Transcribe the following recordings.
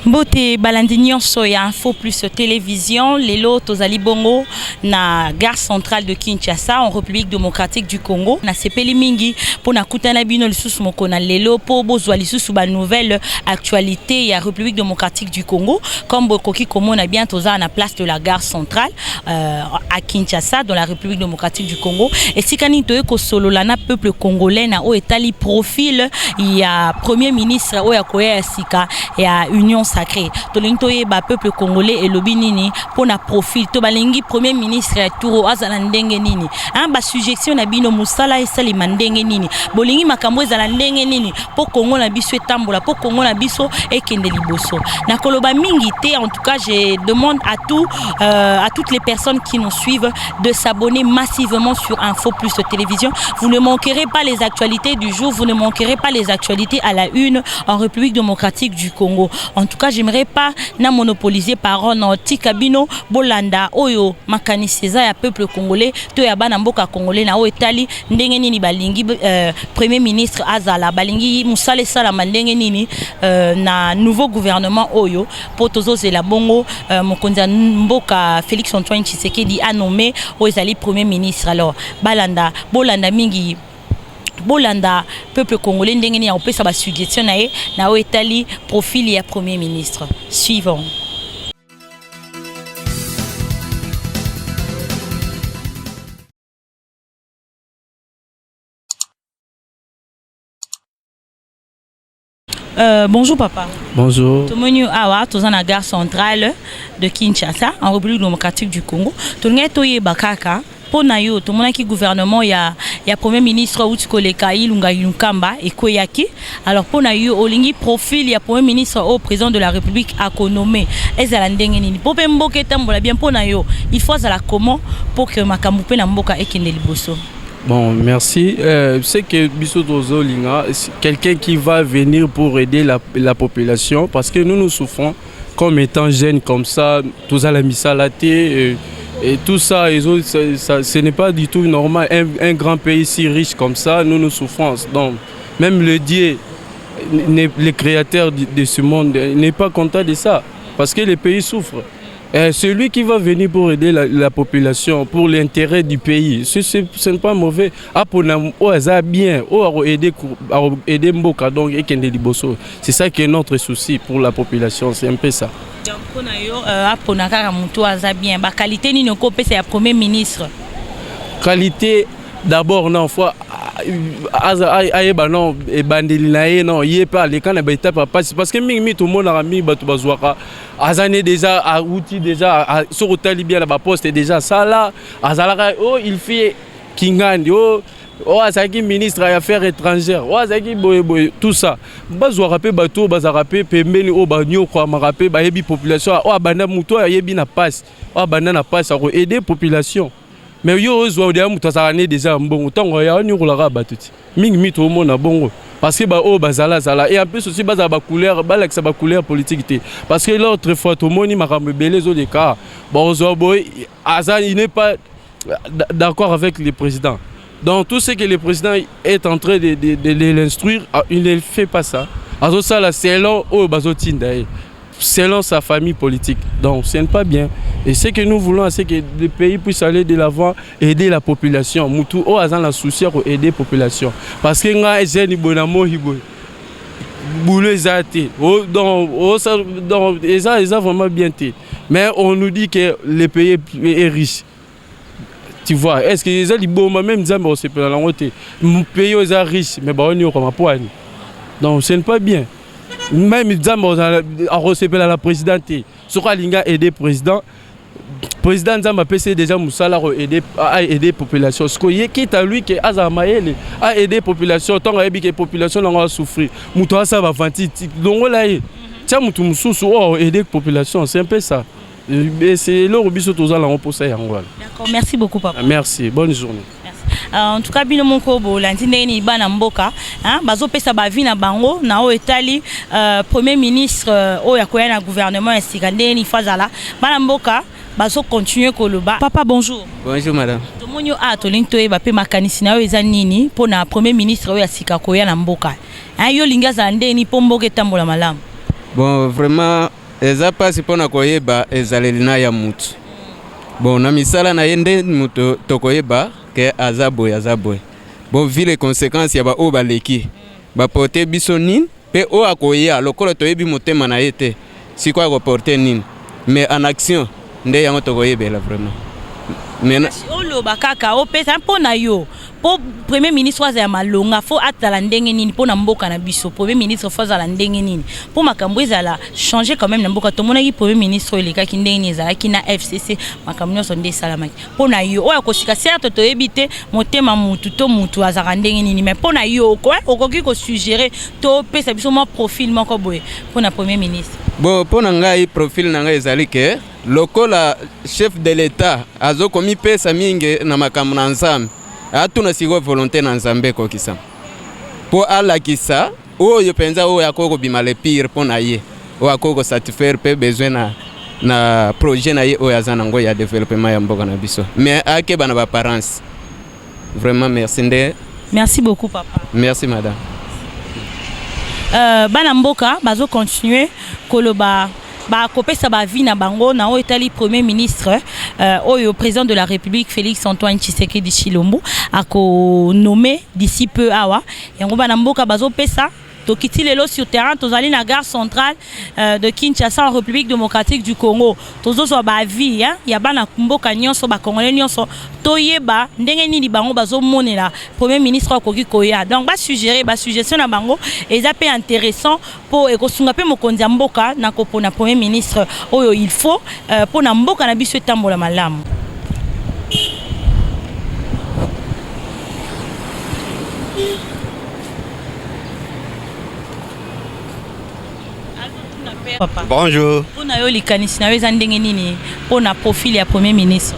Mbote balandinion soya info plus télévision lelo tozali bongo na gare centrale de Kinshasa en République démocratique du Congo na sepeli mingi pour na kutana bino lisusu moko na lelo po bozwa lisusu ba nouvelle actualité ya République démocratique du Congo comme bokoki komona bien toza na place de la gare centrale à Kinshasa dans la République démocratique du Congo et sikani toye ko solo na peuple congolais na o etali profil ya premier ministre o ya koya sika ya union sacré tolintoye ba peuple congolais et lobinini pour na profil to balingi premier ministre Touro azala ndenge nini ba suggestion na bino musala esali mandenge nini bolingi makambo ezala ndenge nini po Congo na biso etambola po Congo na biso ekende liboso na koloba mingi te. En tout cas je demande à toutes les personnes qui nous suivent de s'abonner massivement sur Info Plus Télévision. Vous ne manquerez pas les actualités du jour, vous ne manquerez pas les actualités à la une en République démocratique du Congo. En tout cas, j'aimerais pas na monopoliser parole na tikabino bolanda oyo makaniseza ya peuple congolais to ya bana mboka congolais na o etali ndenge nini balingi premier ministre azala balingi musale sala mandenge nini na nouveau gouvernement oyo potozo zela bongo mokonza mboka Félix Antoine Tshisekedi a nommé Ozali premier ministre. Alors balanda bolanda mingi bolanda peuple congolais ndenge ni opesa ba suggestion na o etali profil ya premier ministre. Suivant. Bonjour papa. Bonjour. Tomoni awa toza na gare centrale de Kinshasa en République démocratique du Congo. Tonga toye bakaka pona yo tomona ki gouvernement ya premier ministre Utskoleka Ilunga Ilunkamba ekoyaki. Alors pona yo olingi profil ya premier ministre au président de la République a nommé ezala ndenge nini po mboka etambola bien pona yo il faut azala comment pour que makambo pe na mboka ekende liboso. Bon, merci. C'est que Bissotozo Linga, quelqu'un qui va venir pour aider la population, parce que nous souffrons comme étant jeunes comme ça, tous à la misalaté et tout ça, ce n'est pas du tout normal. Un grand pays si riche comme ça, nous souffrons. Donc, même le Dieu, le créateur de ce monde, n'est pas content de ça, parce que les pays souffrent. Celui qui va venir pour aider la population, pour l'intérêt du pays, ce n'est pas mauvais. C'est ça qui est notre souci pour la population, c'est un peu ça. Qualité ni premier ministre. Qualité d'abord non fois non et bandeli non y est pas les quand parce que mi tout le monde a mis batu bazwaka azane déjà a outil déjà sur hôtel bien la poste déjà ça là azalaka oh il fait kingandi oh azaki ministre des affaires étrangères oh azaki boy tout ça bazwaka pe bato bazaka pe pembeni o banyo kwa marape ba yebi population oh banda muto yebi na passe oh banda na passe à aider population. Mais yo zo dia muto azalane déjà mbongo tango ya ni rolaka batuti mingi mito mo na bongo parce que ba o bazala zala et en plus aussi baza ba couleur balaxa ba couleur politique té parce que l'autre fois to moni makambe belé zo de cas bon zo boy azan il n'est pas d'accord avec le président. Donc tout ce que le président est en train de l'instruire, il ne fait pas ça. Azo ça là selon o bazotinda selon sa famille politique. Donc ce n'est pas bien. Et ce que nous voulons, c'est que le pays puisse aller de l'avant et aider la population. Moutou o azan la souci pour aider la population. Parce que nga ezeni bonamo hibo. Boulé zate. Donc ça vraiment bien té. Mais on nous dit que le pays est riche. Tu vois, est-ce que les gens même Zambon c'est pas la honte. Mon pays est riche, mais bah on y comme poigne. Donc ce n'est pas bien. Même Zambon a reçu la présidente. Sur Alinga aider le président. Président Zamba PC déjà Moussala a aider la population. Ce qui est quitte à lui que Azamaël a aidé la population. Tant que la population n'a pas souffert. Moutoua ça va vantir. Donc là, tiens Moutou Moussou aider la population. C'est un peu ça. C'est là où Bissot aux allants pour ça. D'accord, merci beaucoup papa. Merci, bonne journée. En tout cas bino moko bolandi ni bana mboka bazo pesa ba vie na bango na o etali premier ministre o ya koya na gouvernement ya sikande ni fazala bana mboka bazo continuer koloba. Papa bonjour. Bonjour madame. Tomonyo tolinto e ba pe makanisi na o eza nini pona premier ministre o ya sika koya na mboka yo linga za ndeni po mboka etambola malamu. Bon, vraiment, eza pasi pona koyeba ezalelina ya mutu. Bon, na misala na yende mutu tokoyeba ke azaboy. Bon, vu les conséquences ya ba o baleki. Ba porter biso nini pe o akoya lokolo toyebi motema na yete. Si quoi reporter nini. Mais en action, nde yango tokoyebela vraiment. Mais olo bakaka o pesa mpona yo. Po premier ministre wa za malonga fo atala ndenge nini pona mboka na biso. Premier ministre fo za la ndenge nini. Po makambo ezala changer quand même na mboka to mona ki premier ministre eleka ki ndenge ni ezala ki na FCC makambo nyonso nde salamaki. Pona yo oya kosika certes to ebite motema mutu to mutu azaka ndenge nini mais pona yo quoi okoki ko suggérer to pesa biso mo profil moko boye pona premier ministre. Bon, pona ngai profil na ngai ezali ke lokola chef de l'État azo komi pesa mingi na makambo na nzambe atuna siko volonté na nzambe kokisa po alakisa oyo penza oyo akoko bima le pire pona ye o akoko satisfaire pe besoin na projet na ye oyo azana ngo ya développement ya mboka na biso mais ake bana ba parents vraiment merci beaucoup papa. Merci madame. Bana mboka bazo continuer koloba ba kopesa ba vie na bango na o etali premier ministre oyo président de la République Félix Antoine Tshisekedi Tshilombo ako nommé d'ici peu awa yango bana mboka bazo pesa tokiti lelo sur terrain tozali na gare centrale de Kinshasa en République démocratique du Congo tozozo ba vie ya bana mboka nyonso ba congolais nyonso toyeba ndenge nini bango bazo monela premier ministre akoki koya donc ba suggérer ba suggestion na bango eza pe intéressant pour ekosunga pe mokonzi ya mboka na kopona premier ministre oyo il faut pour na mboka na biso etambola malamu. Papa. Bonjour. Pona yo likanisi na weza ndenge nini pona profil ya premier ministre.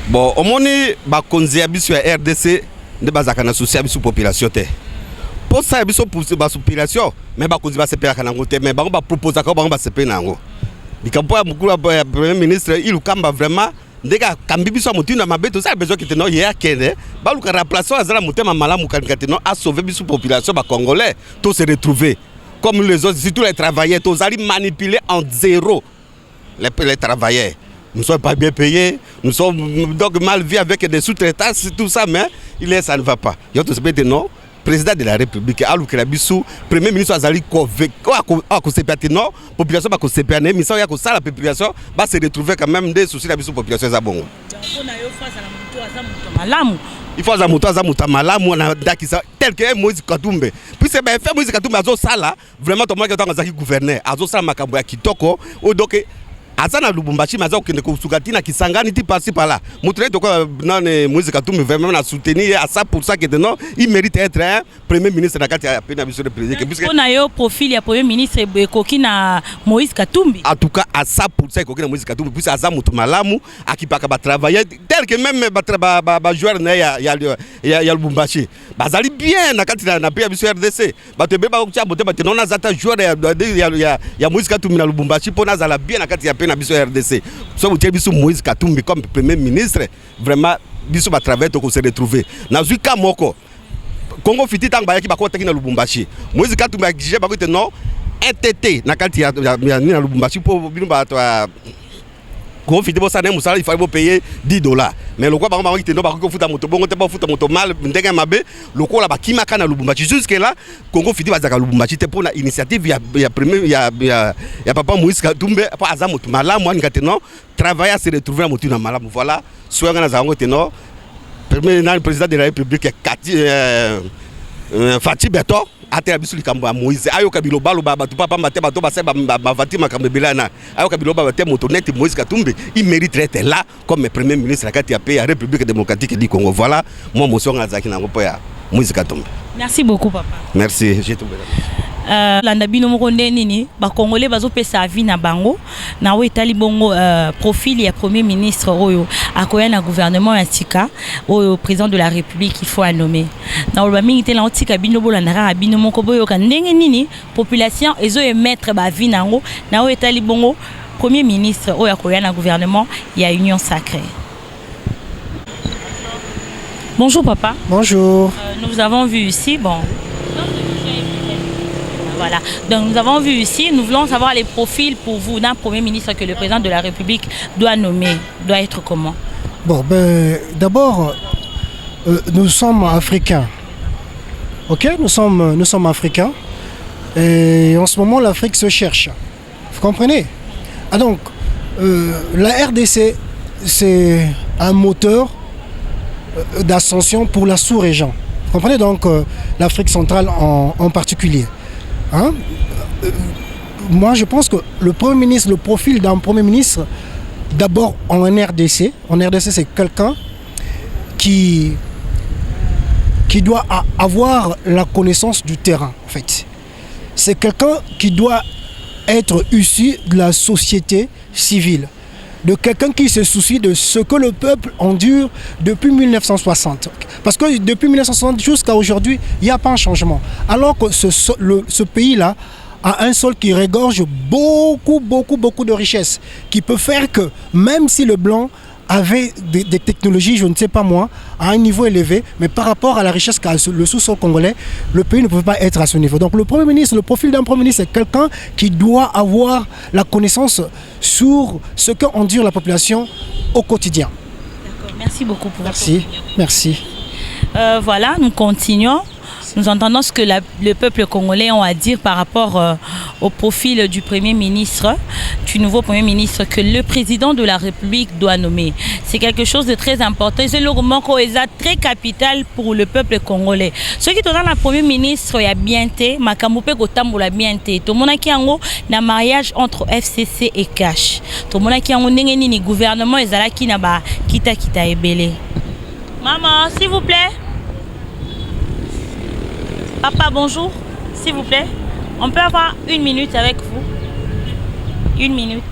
Bon, omoni ba konzi ya biso ya RDC nde bazaka na souci ya biso population te. Po sa biso ba population mais ba konzi ba sepela kana ngote mais bango ba proposer ka bango ba sepela nango. Bikampo ya mukulu ya premier ministre il kamba vraiment ndeka kambi biso motinda mabeto ça besoin que teno ya kende ba luka remplacer azala motema malamu kanikateno a sauver biso population ba congolais tout se retrouver. Comme les autres, surtout les travailleurs, tous allés manipuler en zéro les travailleurs. Nous ne sommes pas bien payés, nous sommes donc mal vus avec des sous-traitants, tout ça, mais ça ne va pas. Il y a tout ce non, président de la République, Alou Krabissou, premier ministre Azali Kovek, la population va se perdre, mais ça, la population va se retrouver quand même des soucis de la population. Il faut que malamu na dakisa tel que Moïse Katumbe. Puis c'est bien fait Moïse Katumbe azo sala vraiment tout le monde qui est gouverneur azo sala makambo ya kitoko o donc azana Lubumbashi maza okende ko sukati na Kisangani ti par-ci par-là. Montre to ko nane Moïse Katumbe vraiment na soutenir à 100% que non il mérite être un premier ministre na kati ya pena biso de président puisque on a yo profil ya premier ministre ekoki na Moïse Katumbi. En tout cas à 100% ekoki na Moïse Katumbi puisque aza mutu malamu akipaka ba travailler tel que même ba joueur na ya Lubumbashi. Bazali bien na kati na pena biso RDC. Ba te beba ko tia bote ba te non azata joueur ya Moïse Katumbi na Lubumbashi pona zala bien na kati ya na biso RDC. So vous biso Moïse Katumbi comme premier ministre, vraiment biso ba travailler to ko se retrouver. Na zuika moko. Congo fiti tang ba yaki ba ko teki na Lubumbashi. Moïse Katumbi a exigé ba ko te non NTT na kati ya na Lubumbashi pour bino ba to Congo fiti bo sané musala il fallait payer $10. Mais le quoi ba ko te no ba ko futa moto bongo te ba futa moto mal ndenge mabe le ko la ba kimaka na Lubumbashi jusque là Congo fiti ba zaka Lubumbashi te pour la initiative ya premier ya papa Moïse Katumbi pa aza moto malamu ani kateno travailler à se retrouver na moto na malamu voilà soit na zango teno premier président de la République Fati Beto ate biso likambo ya Moïse ayo kabilo balo batu papa mate bato ba seba ba Fatima Kambebelana ayo kabilo ba te moto net Moïse Katumbi il mérite être là comme premier ministre la kati ya pays ya République démocratique du Congo voilà moi motion ngazaki na ngopo ya Moïse Katumbi. Merci beaucoup papa. Merci, j'ai tout bien. Landa bino moko nini ba congolais bazo pesa vie na bango na o etali bongo profil ya premier ministre oyo akoya na gouvernement ya tika oyo président de la République il faut nommer na o ba mingi te na tika bino bolanda ka bino moko boyo ka ndenge nini population ezo emettre ba vie nango na o etali bongo premier ministre oyo akoya na gouvernement ya union sacrée. Bonjour papa. Bonjour. Nous vous avons vu ici bon Voilà. Donc nous avons vu ici, nous voulons savoir les profils pour vous d'un Premier ministre que le président de la République doit nommer. Doit être comment? Bon, ben, d'abord, nous sommes africains. Ok, nous sommes africains. Et en ce moment, l'Afrique se cherche. Vous comprenez? Ah donc, la RDC, c'est un moteur d'ascension pour la sous-région. Vous comprenez donc l'Afrique centrale en particulier. Hein? Moi, je pense que le Premier ministre, le profil d'un Premier ministre, d'abord en RDC, c'est quelqu'un qui doit avoir la connaissance du terrain, en fait. C'est quelqu'un qui doit être issu de la société civile, de quelqu'un qui se soucie de ce que le peuple endure depuis 1960. Parce que depuis 1960 jusqu'à aujourd'hui, il n'y a pas un changement. Alors que ce pays-là a un sol qui regorge beaucoup de richesses, qui peut faire que même si le blanc avait des technologies, je ne sais pas moi, à un niveau élevé, mais par rapport à la richesse qu'a le sous-sol congolais, le pays ne peut pas être à ce niveau. Donc le Premier ministre, le profil d'un Premier ministre, c'est quelqu'un qui doit avoir la connaissance sur ce qu'endure la population au quotidien. D'accord, merci beaucoup pour votre opinion. Merci. Voilà, nous continuons. Nous entendons ce que le peuple congolais a à dire par rapport au profil du Premier ministre, du nouveau Premier ministre que le président de la République doit nommer. C'est quelque chose de très important. C'est le moment très capital pour le peuple congolais. Ce qui est dans le Premier ministre, il y a bien été, Makamoupe Gotamboula bien été. Tout le monde qui a un mariage entre FCC et Cash. Tout le monde qui a un gouvernement, ils ont qui n'a pas kita ebele. Maman, s'il vous plaît. Papa, bonjour, s'il vous plaît. On peut avoir 1 minute avec vous? 1 minute.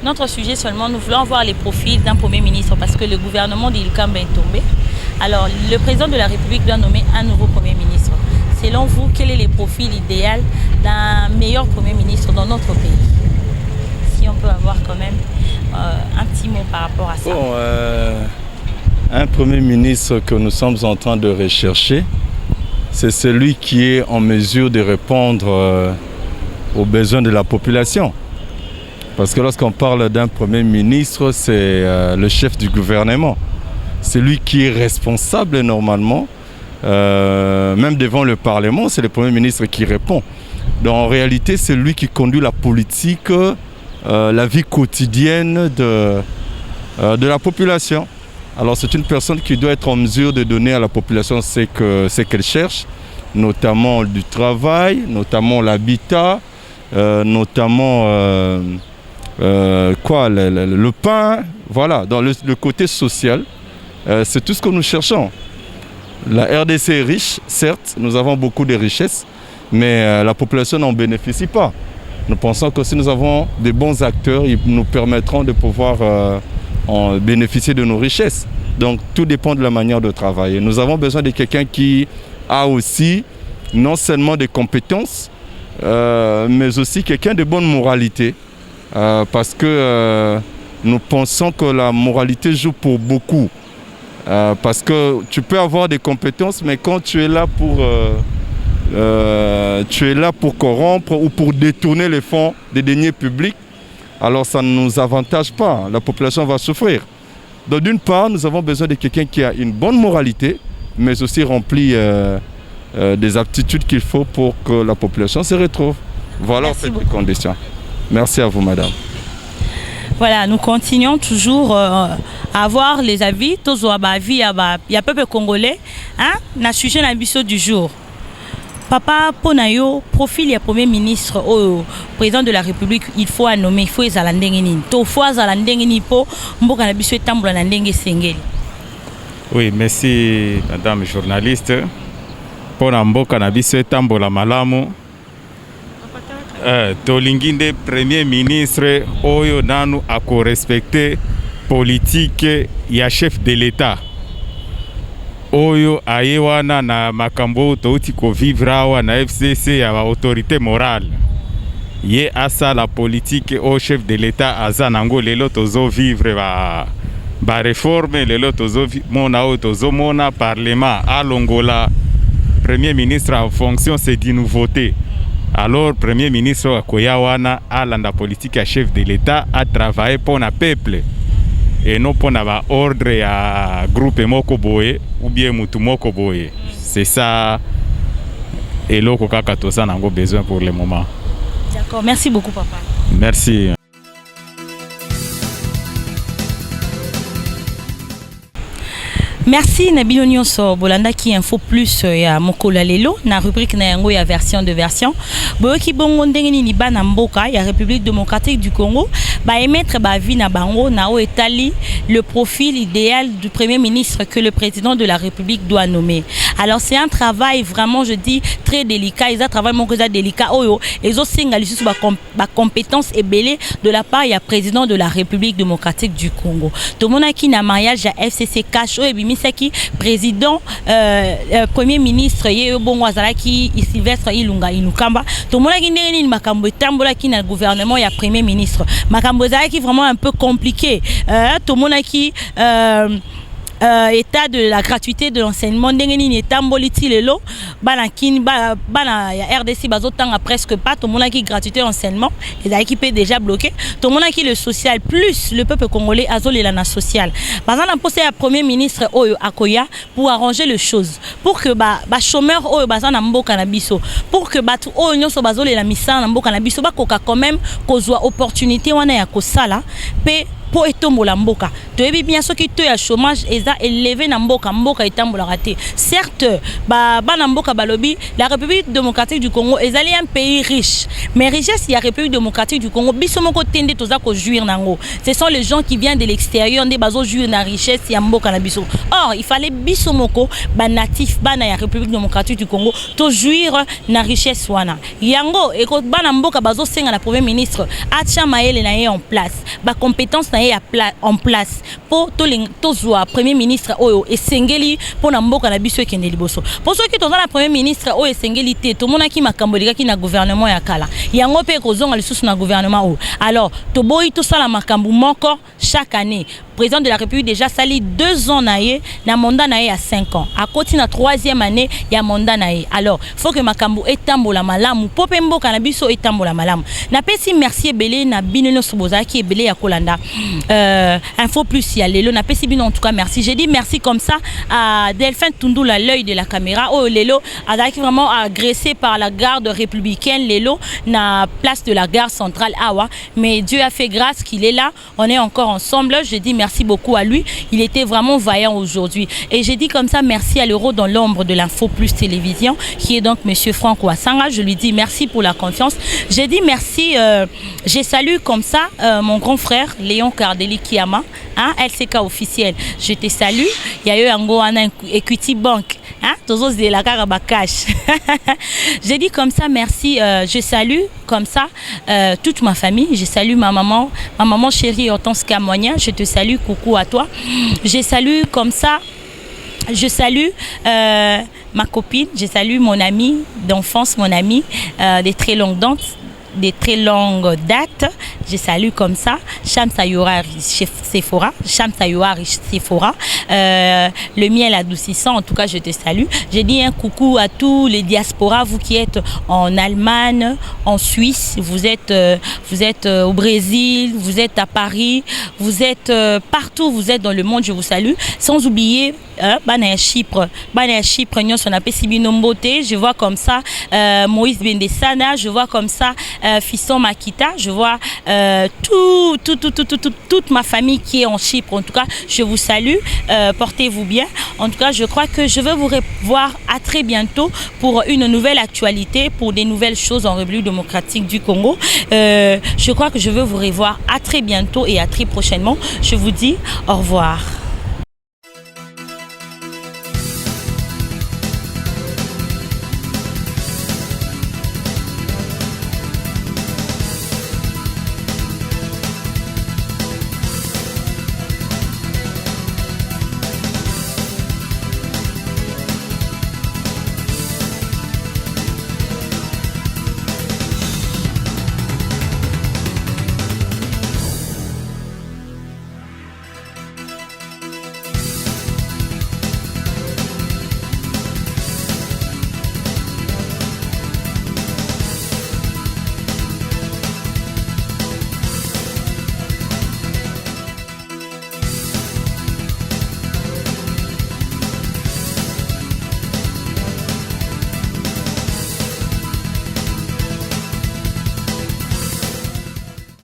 Notre sujet seulement, nous voulons voir les profils d'un Premier ministre parce que le gouvernement d'Ilkamba est tombé. Alors, le président de la République doit nommer un nouveau Premier ministre. Selon vous, quel est le profil idéal d'un meilleur Premier ministre dans notre pays? Si on peut avoir quand même un petit mot par rapport à ça. Bon, un Premier ministre que nous sommes en train de rechercher, c'est celui qui est en mesure de répondre aux besoins de la population. Parce que lorsqu'on parle d'un Premier ministre, c'est le chef du gouvernement. C'est lui qui est responsable normalement, même devant le Parlement, c'est le Premier ministre qui répond. Donc en réalité, c'est lui qui conduit la politique, la vie quotidienne de la population. Alors c'est une personne qui doit être en mesure de donner à la population ce qu'elle cherche, notamment du travail, notamment l'habitat, notamment le pain, voilà, dans le côté social, c'est tout ce que nous cherchons. La RDC est riche, certes, nous avons beaucoup de richesses, mais la population n'en bénéficie pas. Nous pensons que si nous avons des bons acteurs, ils nous permettront de pouvoir en bénéficier de nos richesses. Donc tout dépend de la manière de travailler. Nous avons besoin de quelqu'un qui a aussi non seulement des compétences, mais aussi quelqu'un de bonne moralité. Parce que nous pensons que la moralité joue pour beaucoup. Parce que tu peux avoir des compétences, mais quand tu es là pour corrompre ou pour détourner les fonds des deniers publics, alors ça ne nous avantage pas, la population va souffrir. Donc d'une part, nous avons besoin de quelqu'un qui a une bonne moralité, mais aussi rempli des aptitudes qu'il faut pour que la population se retrouve. Voilà en fait les conditions. Merci à vous, madame. Voilà, nous continuons toujours à avoir les avis. Il y a peuple congolais, hein, na sujet na biso du jour. Papa Ponayo, profil ya Premier ministre au président de la République, il faut à nommer, il faut ezala ndenge nini. To faut ezala ndenge nini po mboka na biso etambola na ndenge sengeli. Oui, merci madame journaliste. Pour na mboka na biso etambola malamu. Tolinginde Premier ministre oyo nanu ako respecter politique ya chef de l'État. Oyo ayewana na makambo touti ko vivre awa na FCC ya autorité morale. Ye asa la politique au chef de l'État aza nango lelo tozo vivre ba réforme lelo tozo mona o tozo mona parlement alongola Premier ministre en fonction, c'est d'une nouveauté. Alors, Premier ministre Koyawana a la politique à chef de l'État a travaillé pour le peuple et non pour l'ordre à groupe Mokoboye ou bien Moutou Mokoboye. C'est ça et l'autre Kakatosa n'a pas besoin pour le moment. D'accord, merci beaucoup papa. Merci. Merci Nabilo Nyonso Bolanda qui info plus ya Mokola lelo na rubrique na yango ya version de version boyoki bongo ndenge nini bana mboka ya République démocratique du Congo ba émettre ba vie na bango na o etali le profil idéal du premier ministre que le président de la République doit nommer. Alors c'est un travail vraiment je dis très délicat, ils ont travail mon cosa délicat oyo ezo singa lisusu ba compétence ebelé de la part ya président de la République démocratique du Congo. To monaki na mariage ya FCC cash o Misaki président premier ministre ye bongo azalaki Sylvestre Ilunga Inukamba to monaki ndenge nini makambo etambola ki na gouvernement ya premier ministre makambo ezalaki vraiment un peu compliqué to monaki état de la gratuité de l'enseignement ndenge nini etamboliti lelo bana kini bana ya RDC bazotanga presque pas to monaki gratuité d'enseignement ezalaki pe déjà bloqué to monaki le social plus le peuple congolais azolela na social bazana posé à premier ministre oyo akoya pour arranger les choses pour que ba chômeur oyo bazana mboka na biso pour que batu oyo nyonso bazolela misala na mboka na biso bakoka quand même kozwa opportunité wana ya kosala pe pour etombola mboka toyebi bien soki to ya chômage eza élevé na mboka mboka etambola raté certes bana mboka balobi la République démocratique du Congo ezali un pays riche mais richesse ya République démocratique du Congo biso moko tende toza ko jouir nango ce sont les gens qui viennent de l'extérieur ndé bazo jouir na richesse ya mboka na biso or il fallait biso moko ba natif bana ya République démocratique du Congo to jouir na richesse wana yango eko bana mboka bazo senga na premier ministre acha maele na ye en place ba compétence na en place pour tozwa premier ministre oyo esengeli pour na mboka na biso ekende liboso pour ceux qui toza na premier ministre oyo esengeli te to monaki makambo likaki na gouvernement ya kala yango pe kozonga lisusu na gouvernement oyo alors to boyi to sala makambo moko chaque année président de la République déjà sali 2 ans naie na mandat naie à 5 ans à côté na 3e année ya mandat naie alors faut que makambo etambola malamu pope mboka na biso etambola malamu na pesi merci ebele na binono soboza ki ebele ya kolanda info plus ya lelo na pesi bino en tout cas merci j'ai dit merci comme ça à Delphin Tundula l'œil de la caméra oh lelo azaki vraiment agressé par la garde républicaine lelo na place de la gare centrale Awa mais Dieu a fait grâce qu'il est là on est encore ensemble je dis merci beaucoup à lui il était vraiment vaillant aujourd'hui et j'ai dit comme ça merci à l'Euro dans l'ombre de l'info plus télévision qui est donc monsieur Franck Ouassanga je lui dis merci pour la confiance j'ai dit merci j'ai salué comme ça mon grand frère Léon Cardeli Kiama hein, LCK officiel je te salue il y a eu un Equity Bank hein, tous de la caraba cash j'ai dit comme ça merci je salue comme ça toute ma famille je salue ma maman chérie Hortense Kamoigna je te salue coucou à toi je salue comme ça je salue ma copine je salue mon ami d'enfance mon ami des très longues dates je salue comme ça Cham Sayora Sephora le miel adoucissant en tout cas je te salue j'ai dit un coucou à tous les diasporas vous qui êtes en Allemagne en Suisse vous êtes au Brésil vous êtes à Paris vous êtes partout vous êtes dans le monde je vous salue sans oublier bana Chypre nyonso na pesi bino mbote je vois comme ça Moïse Bendesana je vois comme ça Fisson Makita je vois toute ma famille qui est en Chypre en tout cas je vous salue portez-vous bien en tout cas je crois que je vais vous revoir à très bientôt pour une nouvelle actualité pour des nouvelles choses en République démocratique du Congo je crois que je vais vous revoir à très bientôt et à très prochainement je vous dis au revoir.